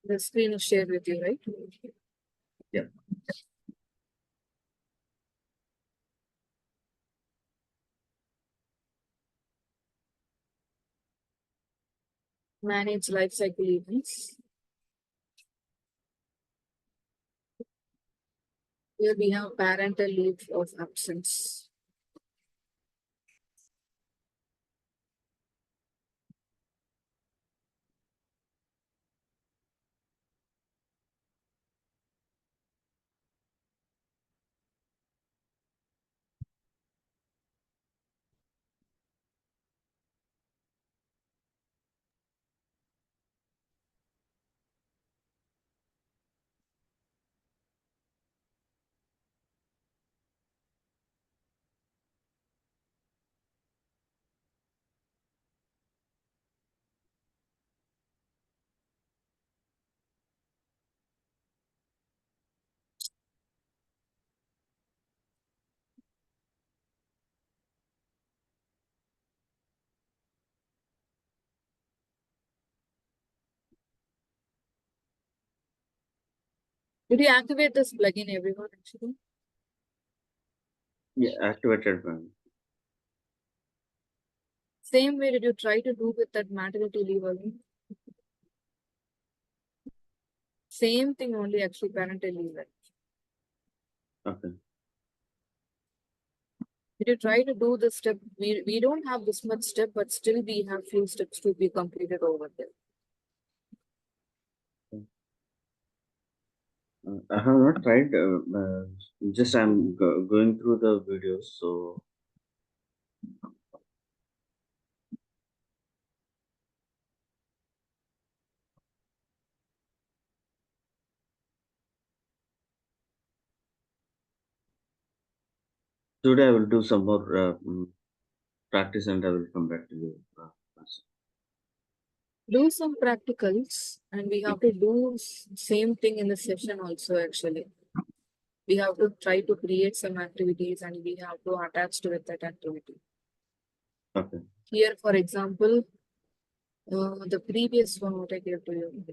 The screen is shared with you, right? Yeah. Manage life cycle events. Here we have parental leave of absence. Did you activate this plugin, everyone, actually? Yeah, activated one. Same way did you try to do with that maternity leave only? Same thing only, actually, parental leave. Okay. Did you try to do the step? We don't have this much step, but still we have few steps to be completed over there. I have not tried. Just I'm going through the videos. So today I will do some more practice and I will come back to you. Do some practicals, and we have to do same thing in the session also, actually. We have to try to create some activities and we have to attach to it that activity. Okay. Here, for example, the previous one, what I gave to you.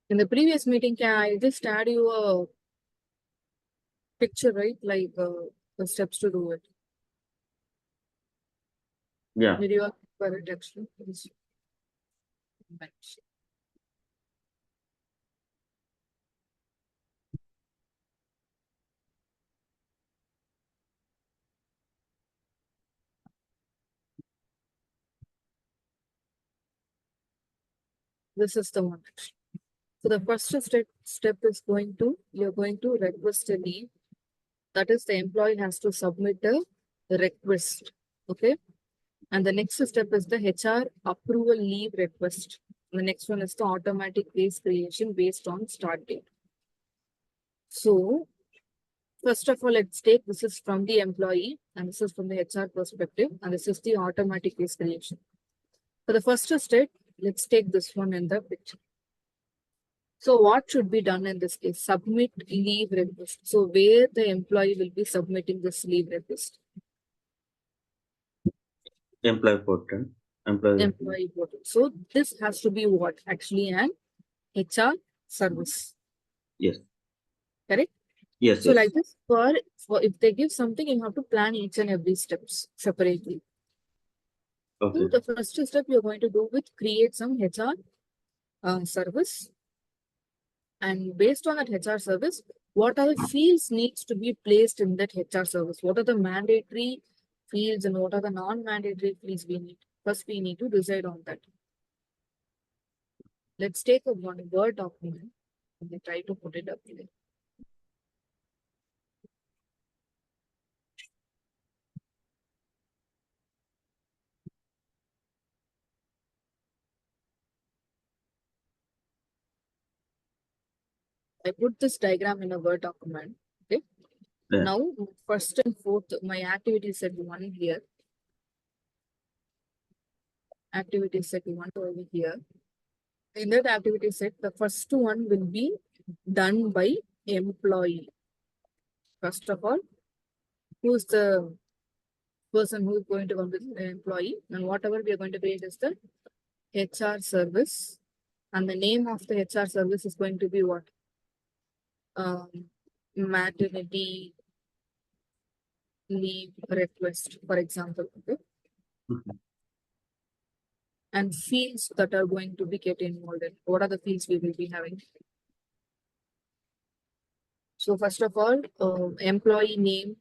In the previous meeting, can I just add you a picture, right? Like the steps to do it. Yeah. Did you all prepare it actually? Please. This is the one. So the first step is you're going to request a leave. That is, the employee has to submit a request. Okay. And the next step is the HR approval leave request. The next one is the automatic case creation based on start date. So first of all, let's take this is from the employee and this is from the HR perspective, and this is the automatic case creation. For the first step, let's take this one in the picture. So what should be done in this case? Submit leave request. So where the employee will be submitting this leave request? Employee portal. Employee portal. So this has to be what? Actually an HR service. Yes. Correct? Yes. So Yes. like this, for if they give something, you have to plan each and every steps separately. Okay. So the first step you're going to do with create some HR service. And based on that HR service, what are the fields needs to be placed in that HR service? What are the mandatory fields and what are the non-mandatory fields we need? First, we need to decide on that. Let's take a one Word document and try to put it up there. I put this diagram in a Word document. Okay. Yeah. Now, first and fourth, my activity set one here. activity set you want over here. In that activity set, the first one will be done by employee. First of all, who's the person who is going to come with the employee, and whatever we are going to create is the HR service, and the name of the HR service is going to be what? Maternity leave request, for example. Okay. Mhm. And fields that are going to be get involved in. What are the fields we will be having? So first of all, employee name,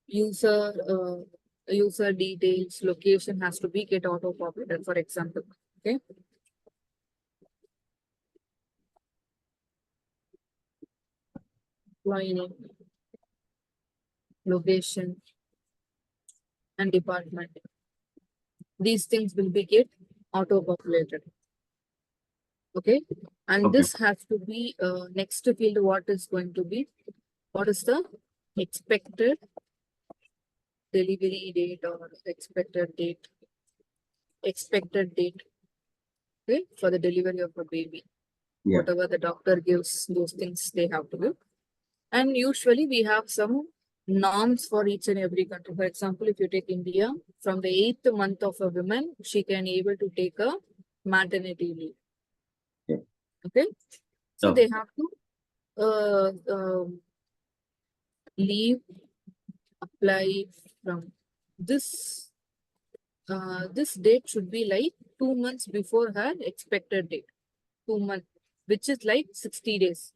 user details, location has to be get auto populated, for example. Okay. Employee name, location, and department. These things will be get auto populated. Okay. And Okay. this has to be next field. What is going to be? What is the expected delivery date or expected date? Expected date, okay, for the delivery of a baby. Yeah. Whatever the doctor gives, those things they have to give. And usually we have some norms for each and every country. For example, if you take India, from the 8th month of a woman, she can able to take a maternity leave. Yeah. Okay. So Okay. they have to leave, apply from this. This date should be like 2 months before her expected date. 2 months, which is like 60 days.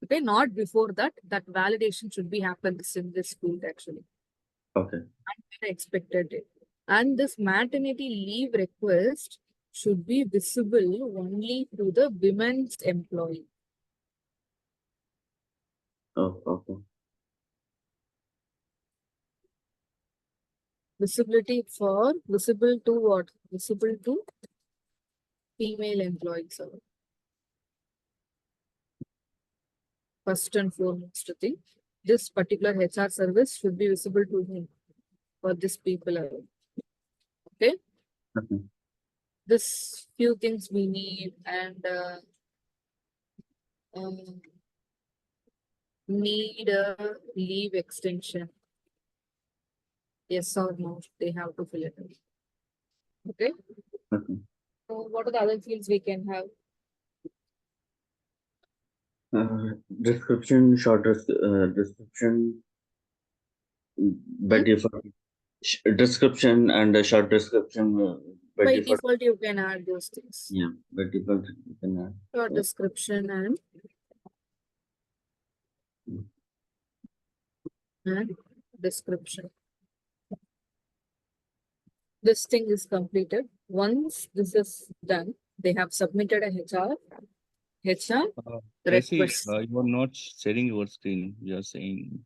Okay, not before that. That validation should be happens in this field actually. Okay. And expected date. And this maternity leave request should be visible only to the women's employee. Oh, okay. Visible to what? Visible to female employees. First and foremost thing, this particular HR service should be visible to him for these people. Okay. Okay. This few things we need, and need a leave extension. Yes or no, they have to fill it in. Okay. Okay. So what are the other fields we can have? Description, description, by default, description and a short description by By default. default, you can add those things. Yeah, by default you can add. Short description and description. This thing is completed. Once this is done, they have submitted a HR Tracy, request. you are not sharing your screen. You are saying,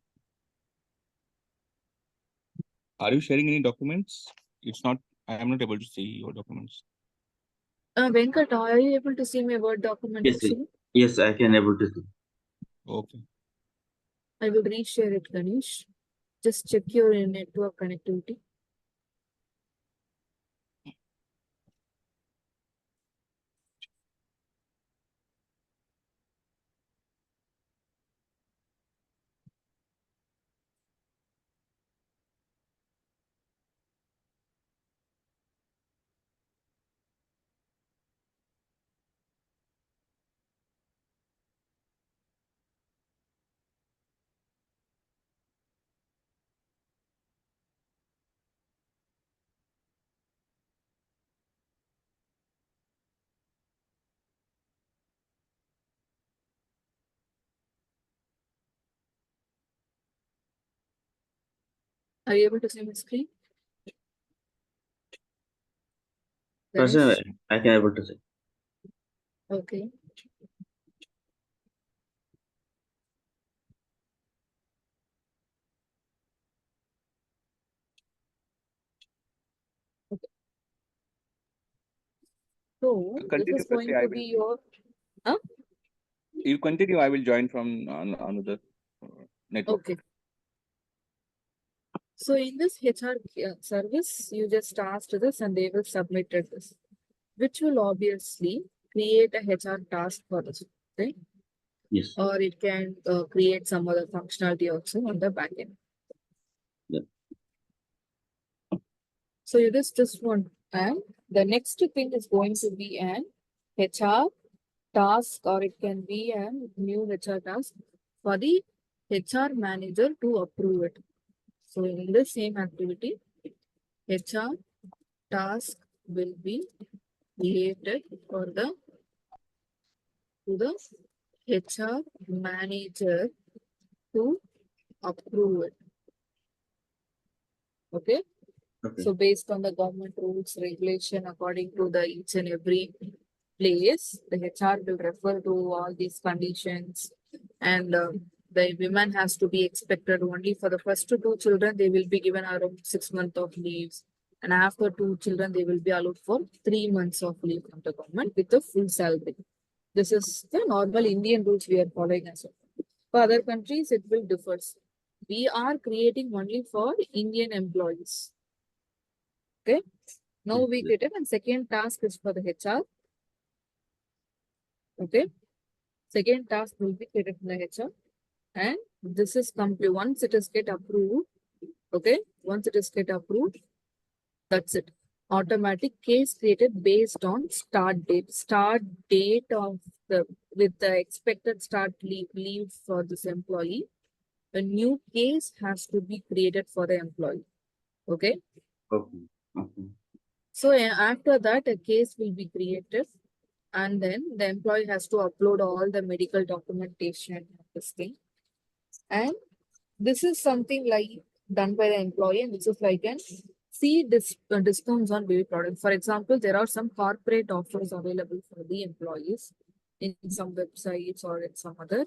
are you sharing any documents? It's not, I am not able to see your documents. Venkat, are you able to see my Word document Yes, actually? yes, I can able to see. Okay. I will reshare it, Ganesh. Just check your network connectivity. Are you able to see my screen? Person, Ganesh? I can able to see. Okay. Okay. So this Continue, is going I to will. be your. Huh? You continue. I will join from another network. Okay. So in this HR service, you just asked this and they will submitted this, which will obviously create a HR task for this, okay? Yes. Or it can create some other functionality also on the backend. Yeah. So it is just one, and the next thing is going to be an HR task, or it can be a new HR task for the HR manager to approve it. So in the same activity, HR task will be created for the to the HR manager to approve it. Okay. Okay. So based on the government rules, regulation, according to the each and every place, the HR will refer to all these conditions, and the women has to be expected only for the first two children, they will be given around 6 months of leaves. And after two children, they will be allowed for 3 months of leave from the government with a full salary. This is the normal Indian rules we are following as well. For other countries, it will differ. We are creating only for Indian employees. Okay. Now we created, and second task is for the HR. Okay. Second task will be created in the HR, and this is complete. Once it is get approved, okay. Once it is get approved, that's it. Automatic case created based on start date. Start date of the with the expected start leave for this employee. A new case has to be created for the employee. Okay. Okay. Okay. So after that, a case will be created, and then the employee has to upload all the medical documentation of this thing. And this is something like done by the employee, and this is like an see discounts on baby products. For example, there are some corporate offers available for the employees in some websites or in some other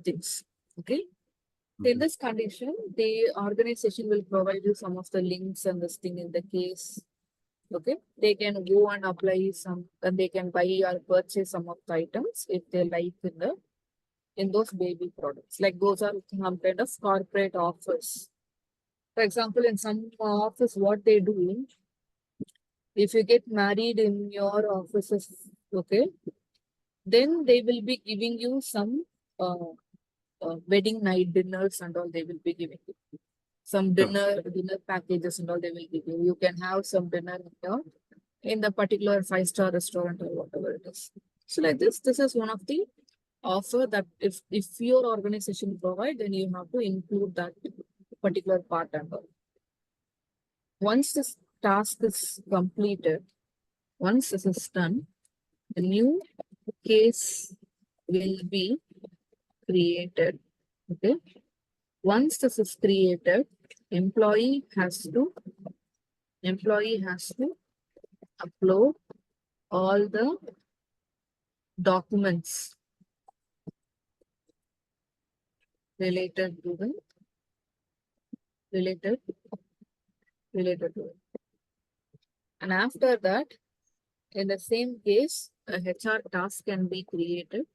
things. Okay. In this condition, the organization will provide you some of the links and this thing in the case. Okay, they can go and apply some, and they can buy or purchase some of the items if they like in those baby products. Like those are some kind of corporate offers. For example, in some office, what they do, if you get married in your offices, okay, then they will be giving you some wedding night dinners and all. They will be giving you some dinner packages and all. They will give you. You can have some dinner in the particular 5-star restaurant or whatever it is. So like this is one of the offer that if your organization provide, then you have to include that particular part and all. Once this task is completed, once this is done, the new case will be created. Okay. Once this is created, employee has to upload all the documents related to it. And after that, in the same case, a HR task can be created.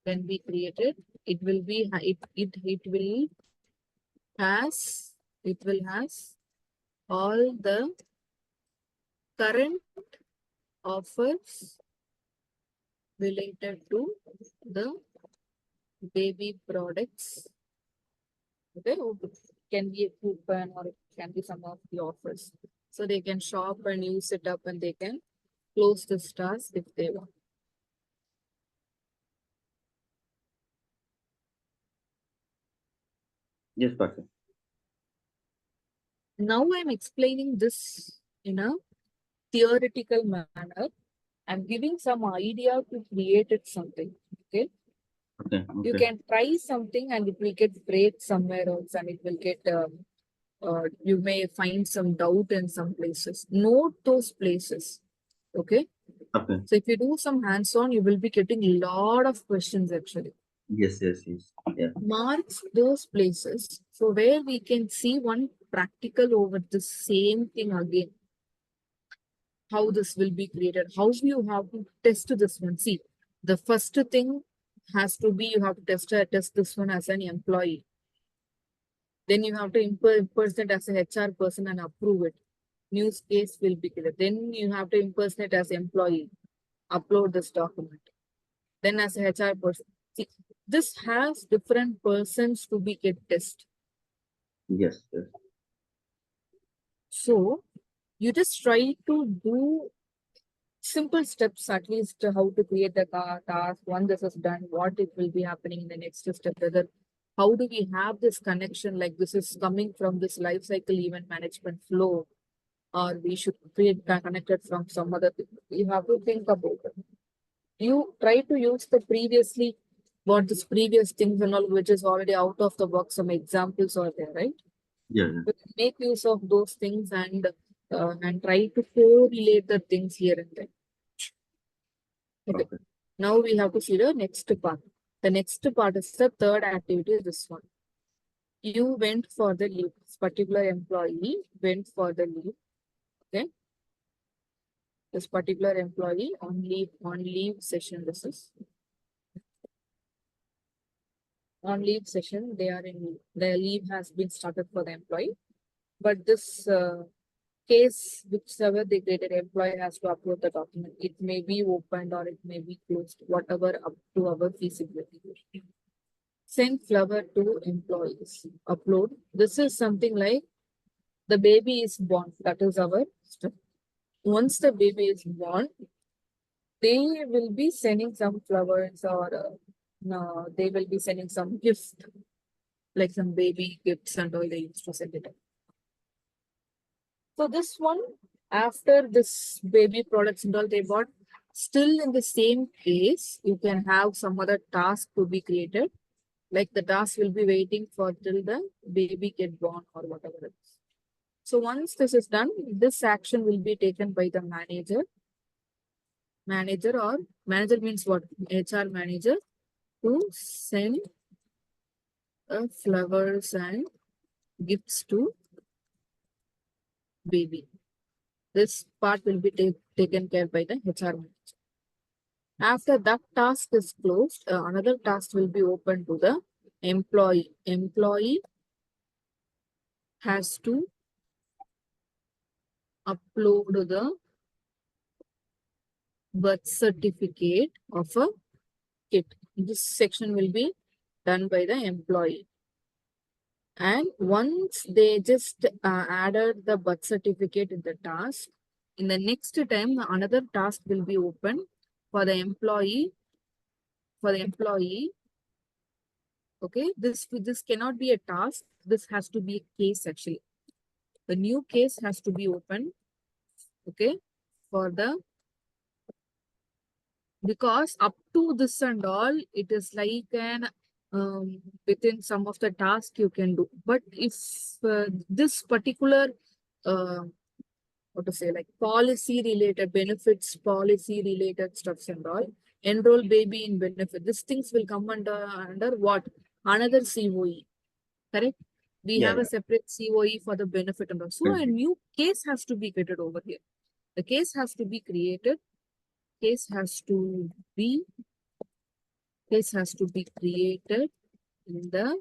It will be it will has all the current offers related to the baby products. Okay, it can be a coupon or it can be some of the offers. So they can shop and use it up, and they can close the task if they want. Yes, perfect. Now I'm explaining this in a theoretical manner. I'm giving some idea to create it something. Okay. Okay. You Okay. can try something and it will get break somewhere else, and it will get you may find some doubt in some places. Note those places. Okay. Okay. So if you do some hands-on, you will be getting a lot of questions actually. Yes. Yes. Yes. Yeah. Marks those places. So where we can see one practical over the same thing again. How this will be created, how you have to test this one. See, the first thing has to be you have to test this one as an employee. Then you have to impersonate as a HR person and approve it. News case will be created. Then you have to impersonate as employee, upload this document. Then as a HR person, see, this has different persons to be get test. Yes, yes. So you just try to do simple steps, at least how to create the task. Once this is done, what it will be happening in the next step, whether how do we have this connection, like this is coming from this life cycle event management flow, or we should create connected from some other thing. You have to think about it. You try to use the previously what this previous things and all which is already out of the box. Some examples are there, right? Yeah, yeah. We can make use of those things and try to correlate the things here and there. Okay. Okay. Now we have to see the next part. The next part is the third activity, is this one. You went for the leave. This particular employee went for the leave. Okay. This particular employee on leave session. This is on leave session. They are in the leave has been started for the employee, but this case whichever they created, employee has to upload the document. It may be opened or it may be closed, whatever up to our feasibility. Send flower to employees. Upload. This is something like the baby is born. That is our step. Once the baby is born, they will be sending some flowers or no, they will be sending some gifts, like some baby gifts and all they used to send it. So this one, after this baby products and all they bought, still in the same case, you can have some other task to be created. Like the task will be waiting for till the baby get born or whatever it is. So once this is done, this action will be taken by the manager. Manager means what? HR manager to send flowers and gifts to baby. This part will be taken care by the HR manager. After that task is closed, another task will be open to the employee. Employee has to upload the birth certificate of a kid. This section will be done by the employee. And once they just added the birth certificate in the task, in the next time, another task will be open for the employee. Okay, this cannot be a task. This has to be a case actually. The new case has to be open. Okay, for the because up to this and all, it is like an within some of the task you can do. But if this particular what to say, like policy related benefits, policy related stuffs and all, enroll baby in benefit, these things will come under what? Another COE, correct? We Yeah, have a separate COE for the benefit and all. So yeah. a new case has to be created over here. The case has to be created. Case has to be created in the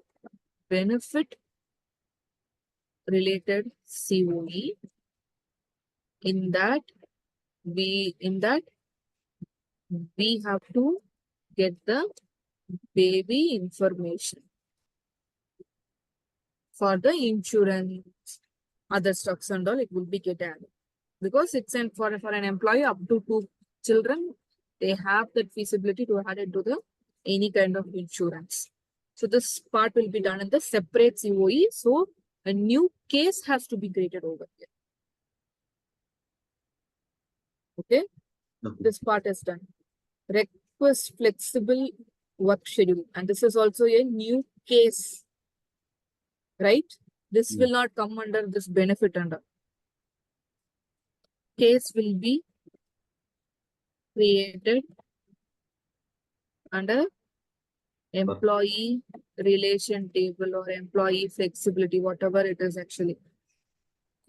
benefit related COE. In that we have to get the baby information for the insurance, other stocks and all. It will be get added because it's for an employee up to 2 children. They have that feasibility to add it to the any kind of insurance. So this part will be done in the separate COE. So a new case has to be created over here. Okay, Okay. this part is done. Request flexible work schedule, and this is also a new case, right? This will not come under this benefit under. Case will be created under employee relation table or employee flexibility, whatever it is actually.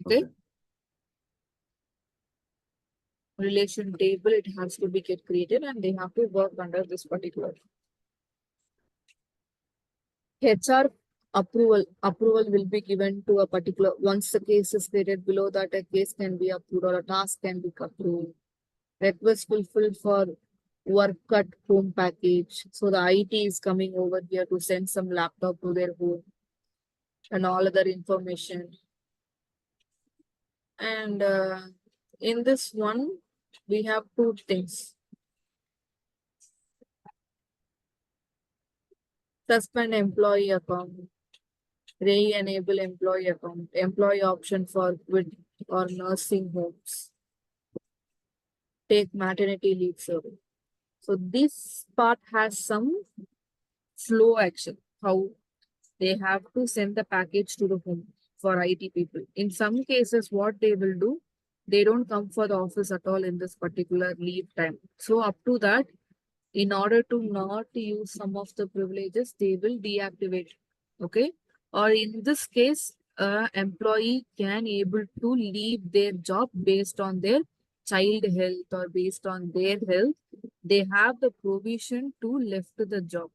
Okay. Relation table, it has to be get created and they have to work under this particular. HR approval will be given to a particular, once the case is created, below that a case can be approved or a task can be approved. Request fulfilled for work at home package. So the IT is coming over here to send some laptop to their home and all other information. And in this one, we have two things. Suspend employee account, re-enable employee account, employee option for quit or nursing homes, take maternity leave service. So this part has some flow action, how they have to send the package to the home for IT people. In some cases, what they will do, they don't come for the office at all in this particular leave time. So up to that, in order to not use some of the privileges, they will deactivate. Okay. Or in this case, employee can able to leave their job based on their child health or based on their health. They have the provision to left the job.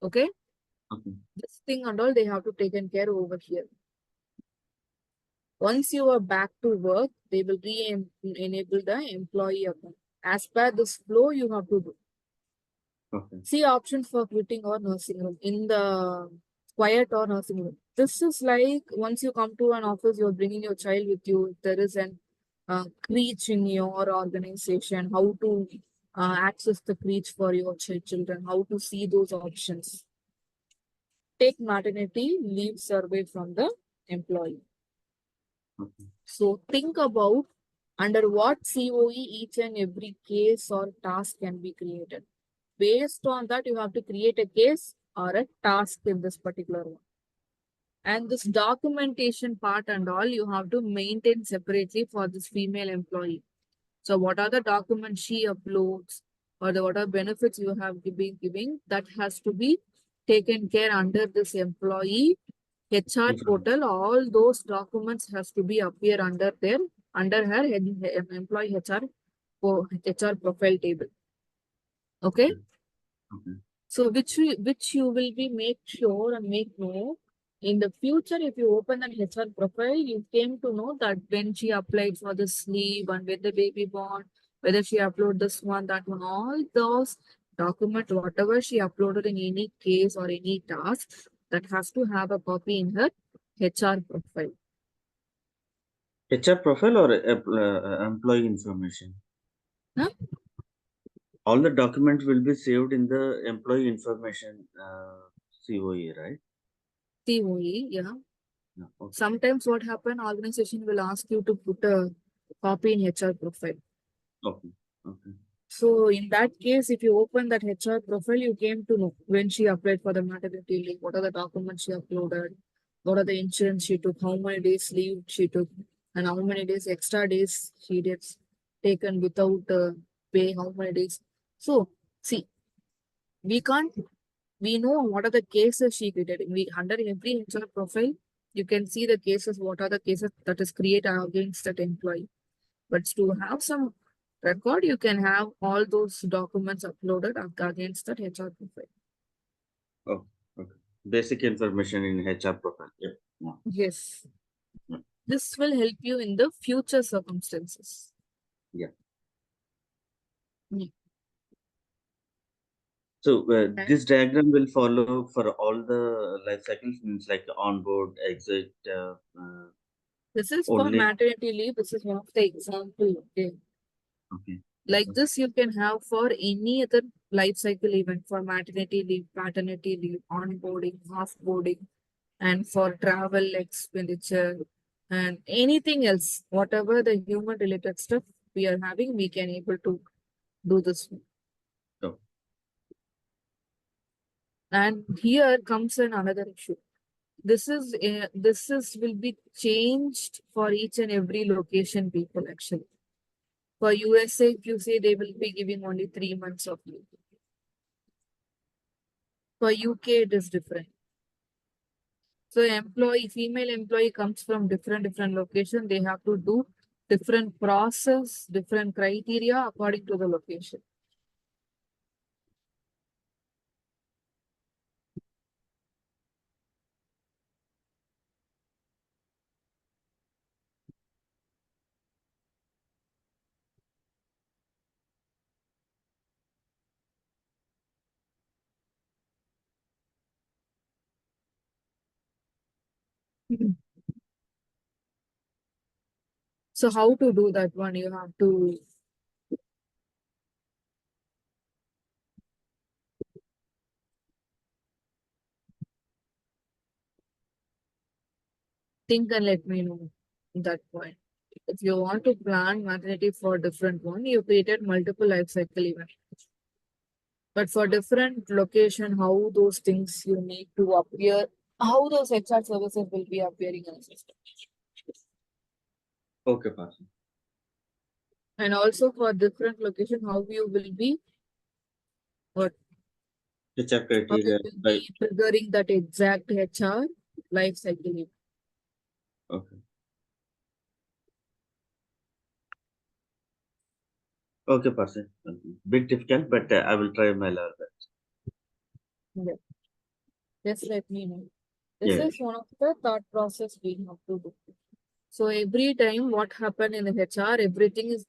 Okay. Okay. This thing and all they have to taken care over here. Once you are back to work, they will re-enable the employee account. As per this flow, you have to do. Okay. See options for quitting or nursing home in the quiet or nursing home. This is like once you come to an office, you're bringing your child with you. There is an creech in your organization, how to access the creech for your children, how to see those options. Take maternity leave survey from the employee. Okay. So think about under what COE each and every case or task can be created. Based on that, you have to create a case or a task in this particular one. And this documentation part and all you have to maintain separately for this female employee. So what are the documents she uploads or what are benefits you have been giving, that has to be taken care under this employee HR portal. All those documents has to be appear under her employee HR profile table. Okay. Okay. So which you will be make sure and make know in the future. If you open an HR profile, you came to know that when she applied for the sleeve and when the baby born, whether she upload this one, that one, all those document, whatever she uploaded in any case or any task, that has to have a copy in her HR profile. HR profile or employee information? Huh? All the documents will be saved in the employee information COE, right? COE, yeah. No. Okay. Sometimes what happen, organization will ask you to put a copy in HR profile. Okay. Okay. So in that case, if you open that HR profile, you came to know when she applied for the maternity leave, what are the documents she uploaded, what are the insurance she took, how many days leave she took, and how many days extra days she did taken without pay, how many days. So see, we know what are the cases she created. We under every HR profile, you can see the cases, what are the cases that is created against that employee. But to have some record, you can have all those documents uploaded against that HR profile. Oh, okay. Basic information in HR profile. Yep. Yeah. Yes. Yeah. This will help you in the future circumstances. Yeah. Yeah. So this diagram will follow for all the life cycles, means like onboard, exit. This is for Only. maternity leave. This is one of the example. Okay. Okay. Like this, you can have for any other life cycle event for maternity leave, paternity leave, onboarding, offboarding, and for travel expenditure and anything else, whatever the human related stuff we are having, we can able to do this. Oh. And here comes another issue. This is will be changed for each and every location people actually. For USA, if you say they will be giving only 3 months of leave. For UK, it is different. So female employee comes from different location. They have to do different process, different criteria according to the location. So how to do that one? You have to think and let me know that point. If you want to plan maternity for different one, you created multiple life cycle events. But for different location, how those things you need to appear, how those HR services will be appearing in the system. Okay, Pastor. And also for different location, how you will be what HR how you criteria. will Right. be triggering that exact HR life cycle event. Okay. Okay, Pastor. Bit difficult, but I will try my level best. Yeah. Just let me know. This Yeah. is one of the thought process we have to do. So every time what happened in the HR, everything is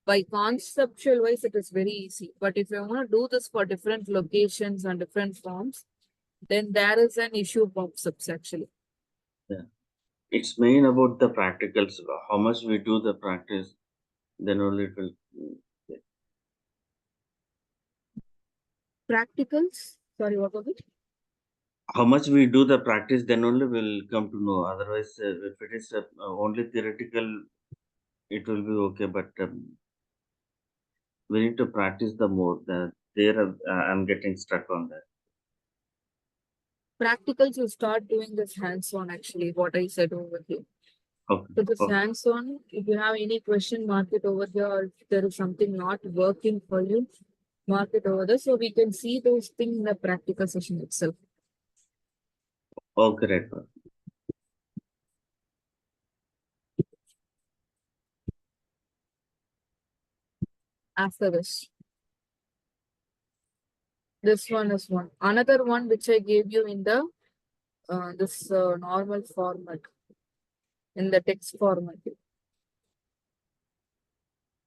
by conceptual wise, it is very easy. But if you want to do this for different locations and different forms, then there is an issue pops up actually. It's main about the practicals. How much we do the practice, then only it will. Yeah. Practicals? Sorry, what was it? How much we do the practice, then only we'll come to know. Otherwise, if it is only theoretical, it will be okay. But we need to practice the more. There, I'm getting stuck on that. Practicals, you start doing this hands-on actually, what I said over here. Okay. So this Okay. hands-on, if you have any question, mark it over here. Or if there is something not working for you, mark it over there so we can see those things in the practical session itself. Okay, right. After this one is one. Another one which I gave you in the this normal format, in the text format.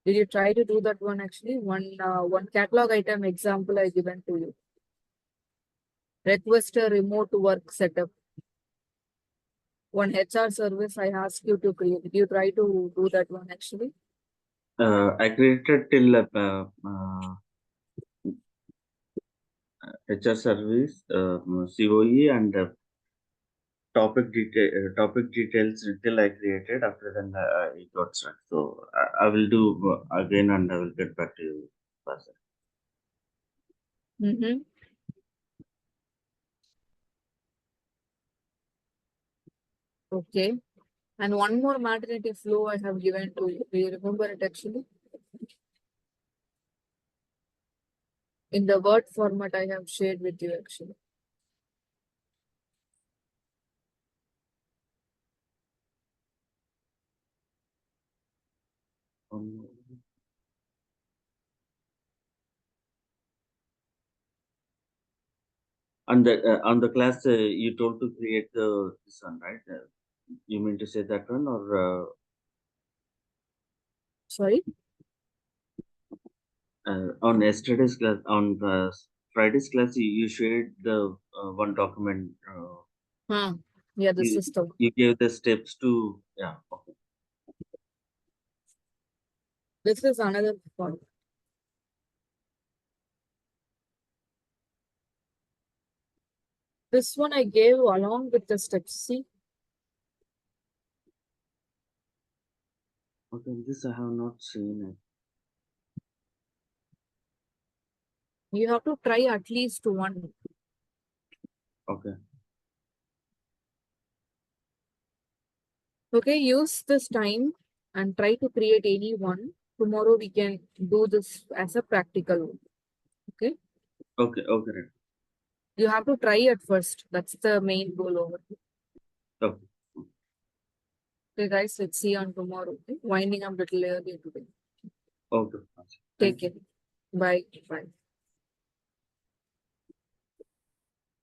Did you try to do that one actually? One catalog item example I given to you. Request a remote work setup. One HR service I asked you to create. Did you try to do that one actually? I created till HR service, COE, and topic details till I created. After then, it got stuck. So I will do again, and I will get back to you, Pastor. Mm-hmm. Okay. And one more maternity flow I have given to you. Do you remember it actually? In the Word format I have shared with you actually. On the class, you told to create the this one, right? You mean to say that one, or Sorry? on yesterday's class, on Friday's class, you shared the one document. Yeah, the You, system. you gave the steps to, yeah. Okay. This is another form. This one I gave along with the steps. See? Okay, this I have not seen it. You have to try at least one. Okay. Okay, use this time and try to create any one. Tomorrow we can do this as a practical one. Okay? Okay. Okay. Right. You have to try at first. That's the main goal over here. Okay. Okay, guys, let's see on tomorrow. Okay? Winding up a little early today. Okay. Take Thank you. care. Bye. Bye.